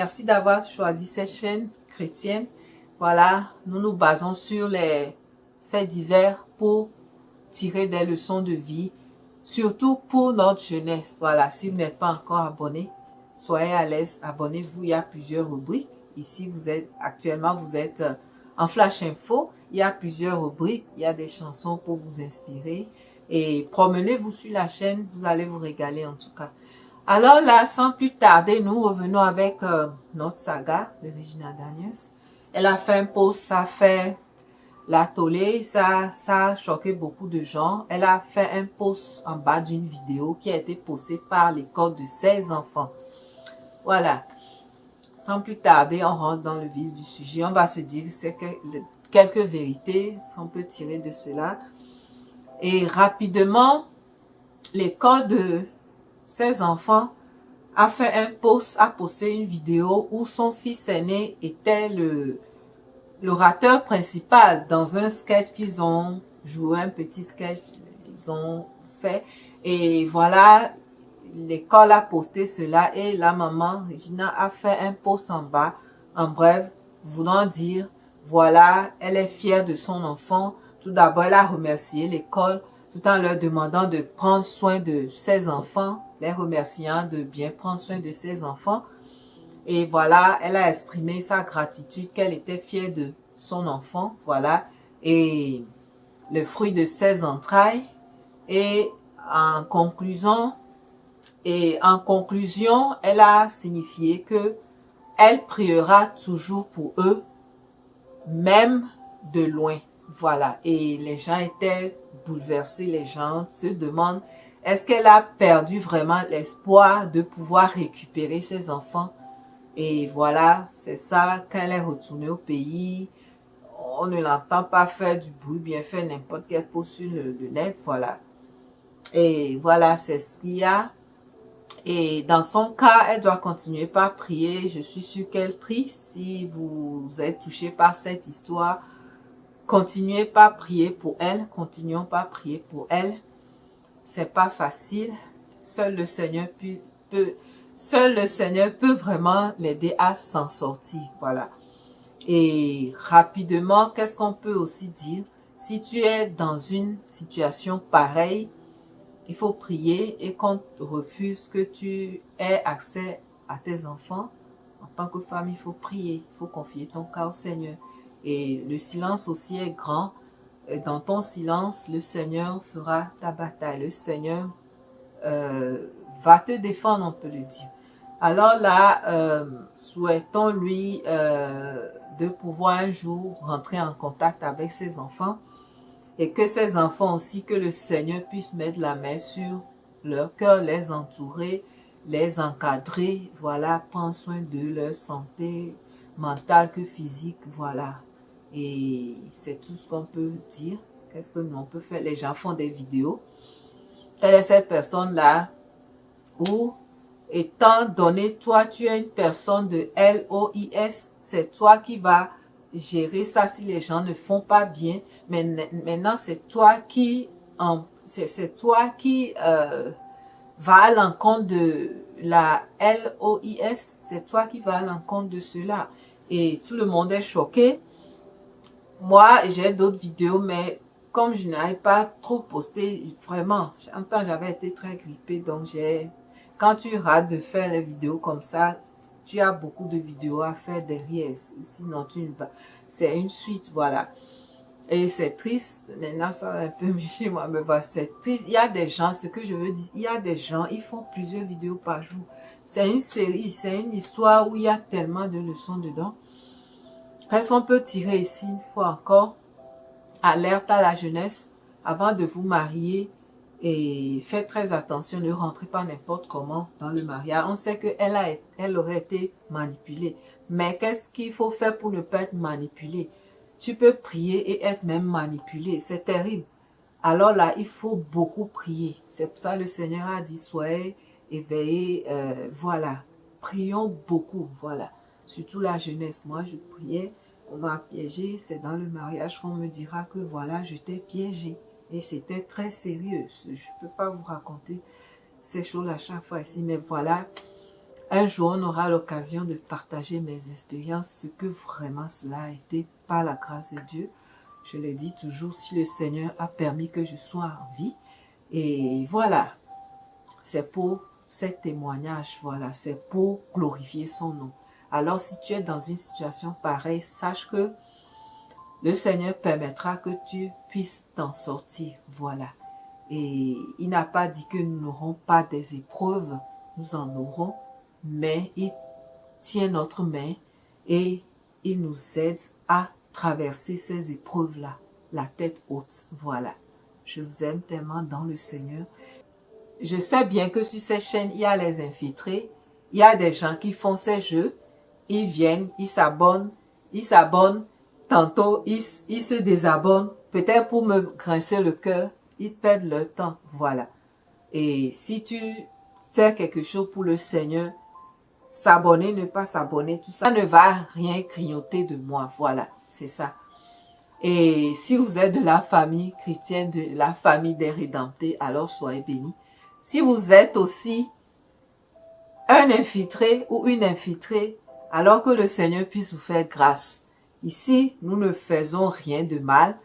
Merci d'avoir choisi cette chaîne chrétienne. Voilà, nous nous basons sur les faits divers pour tirer des leçons de vie, surtout pour notre jeunesse. Voilà, si vous n'êtes pas encore abonné, soyez à l'aise, abonnez-vous. Il y a plusieurs rubriques. Ici, vous êtes en Flash Info. Il y a plusieurs rubriques. Il y a des chansons pour vous inspirer. Et promenez-vous sur la chaîne, vous allez vous régaler en tout cas. Alors là, sans plus tarder, nous revenons avec notre saga de Regina Daniels. Elle a fait un post, ça fait la tollée, ça a choqué beaucoup de gens. Elle a fait un post en bas d'une vidéo qui a été postée par l'école de 16 enfants. Voilà. Sans plus tarder, on rentre dans le vif du sujet. On va se dire quelques vérités, ce qu'on peut tirer de cela. Et rapidement, l'école de 16 enfants a fait un post, a posté une vidéo où son fils aîné était l'orateur principal dans un sketch qu'ils ont joué, un petit sketch ils ont fait. Et voilà, l'école a posté cela et la maman Regina a fait un post en bas, en bref, voulant dire, voilà, elle est fière de son enfant. Tout d'abord, elle a remercié l'école tout en leur demandant de prendre soin de ses enfants, les remerciant de bien prendre soin de ses enfants. Et voilà, elle a exprimé sa gratitude, qu'elle était fière de son enfant, voilà, et le fruit de ses entrailles. Et en conclusion, elle a signifié que elle priera toujours pour eux, même de loin. Voilà. Et les gens étaient bouleversés. Les gens se demandent, est-ce qu'elle a perdu vraiment l'espoir de pouvoir récupérer ses enfants? Et voilà, c'est ça, quand elle est retournée au pays, on ne l'entend pas faire du bruit, bien faire n'importe quel post sur le net, voilà. Et voilà, c'est ce qu'il y a. Et dans son cas, elle doit continuer par prier. Je suis sûre qu'elle prie. Si vous êtes touché par cette histoire, continuez par prier pour elle. Continuons par prier pour elle. C'est pas facile. Seul le Seigneur peut vraiment l'aider à s'en sortir. Voilà. Et rapidement, qu'est-ce qu'on peut aussi dire? Si tu es dans une situation pareille, il faut prier et qu'on refuse que tu aies accès à tes enfants. En tant que femme, il faut prier, il faut confier ton cas au Seigneur. Et le silence aussi est grand. Dans ton silence, le Seigneur fera ta bataille. Le Seigneur va te défendre, on peut le dire. Alors là, souhaitons-lui de pouvoir un jour rentrer en contact avec ses enfants et que ces enfants aussi, que le Seigneur puisse mettre la main sur leur cœur, les entourer, les encadrer, voilà, prendre soin de leur santé mentale que physique, voilà. Et c'est tout ce qu'on peut dire. Qu'est-ce que l'on peut faire? Les gens font des vidéos. Quelle est cette personne-là où, étant donné, toi, tu es une personne de LOIS, c'est toi qui vas gérer ça si les gens ne font pas bien. Mais maintenant, c'est toi qui va à l'encontre de la LOIS. C'est toi qui va à l'encontre de cela. Et tout le monde est choqué. Moi, j'ai d'autres vidéos, mais comme je n'avais pas trop posté, vraiment, en temps j'avais été très grippée, donc quand tu rates de faire les vidéos comme ça, tu as beaucoup de vidéos à faire derrière, sinon tu ne vas, c'est une suite, voilà. Et c'est triste, maintenant ça va un peu mieux chez moi, mais voilà, c'est triste. Il y a des gens, ce que je veux dire, il y a des gens, ils font plusieurs vidéos par jour. C'est une série, c'est une histoire où il y a tellement de leçons dedans. Qu'est-ce qu'on peut tirer ici une fois encore? Alerte à la jeunesse, avant de vous marier, et faites très attention, ne rentrez pas n'importe comment dans le mariage. On sait qu'elle aurait été manipulée. Mais qu'est-ce qu'il faut faire pour ne pas être manipulée? Tu peux prier et être même manipulé. C'est terrible. Alors là, il faut beaucoup prier. C'est pour ça que le Seigneur a dit, soyez éveillés. Voilà. Prions beaucoup. Voilà. Surtout la jeunesse. Moi, je priais. On m'a piégé. C'est dans le mariage qu'on me dira que voilà, je t'ai piégé. Et c'était très sérieux. Je ne peux pas vous raconter ces choses à chaque fois ici. Mais voilà. un jour on aura l'occasion de partager mes expériences, ce que vraiment cela a été par la grâce de Dieu. Je le dis toujours, si le Seigneur a permis que je sois en vie. Et voilà, c'est pour ces témoignages, voilà, c'est pour glorifier son nom. Alors si tu es dans une situation pareille, sache que le Seigneur permettra que tu puisses t'en sortir, voilà. Et il n'a pas dit que nous n'aurons pas des épreuves, nous en aurons, mais il tient notre main et il nous aide à traverser ces épreuves-là, la tête haute, voilà. Je vous aime tellement dans le Seigneur. Je sais bien que sur ces chaînes, il y a les infiltrés, il y a des gens qui font ces jeux, ils viennent, ils s'abonnent, tantôt ils se désabonnent, peut-être pour me grincer le cœur, ils perdent leur temps, voilà. Et si tu fais quelque chose pour le Seigneur, s'abonner, ne pas s'abonner, tout ça ne va rien grignoter de moi, voilà, c'est ça. Et si vous êtes de la famille chrétienne, de la famille des rédemptés, alors soyez bénis. Si vous êtes aussi un infiltré ou une infiltrée, alors que le Seigneur puisse vous faire grâce. Ici, nous ne faisons rien de mal.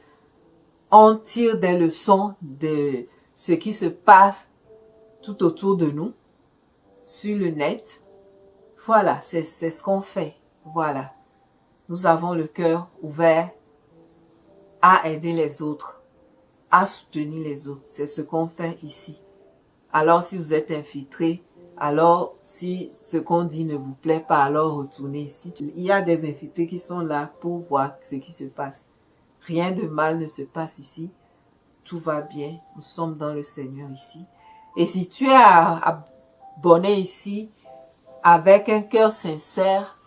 On tire des leçons de ce qui se passe tout autour de nous, sur le net. Voilà, c'est ce qu'on fait. Voilà. Nous avons le cœur ouvert à aider les autres, à soutenir les autres. C'est ce qu'on fait ici. Alors, si vous êtes infiltré, alors si ce qu'on dit ne vous plaît pas, alors retournez. Il y a des infiltrés qui sont là pour voir ce qui se passe. Rien de mal ne se passe ici. Tout va bien. Nous sommes dans le Seigneur ici. Et si tu es abonné ici avec un cœur sincère,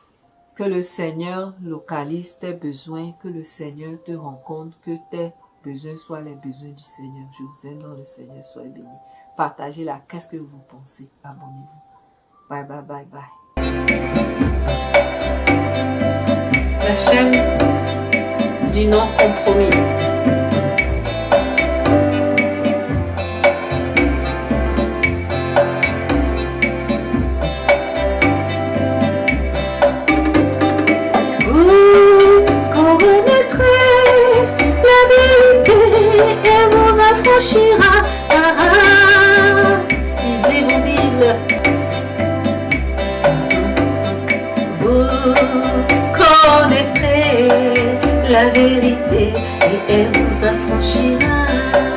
que le Seigneur localise tes besoins, que le Seigneur te rencontre, que tes besoins soient les besoins du Seigneur. Je vous aime dans le Seigneur, soyez bénis. Partagez-la, qu'est-ce que vous pensez? Abonnez-vous. Bye, bye, bye, bye. La chaîne du non-compromis. Vous connaîtrez la vérité et vous affranchira. Lisez vos Bibles. Vous connaîtrez la vérité et elle vous affranchira.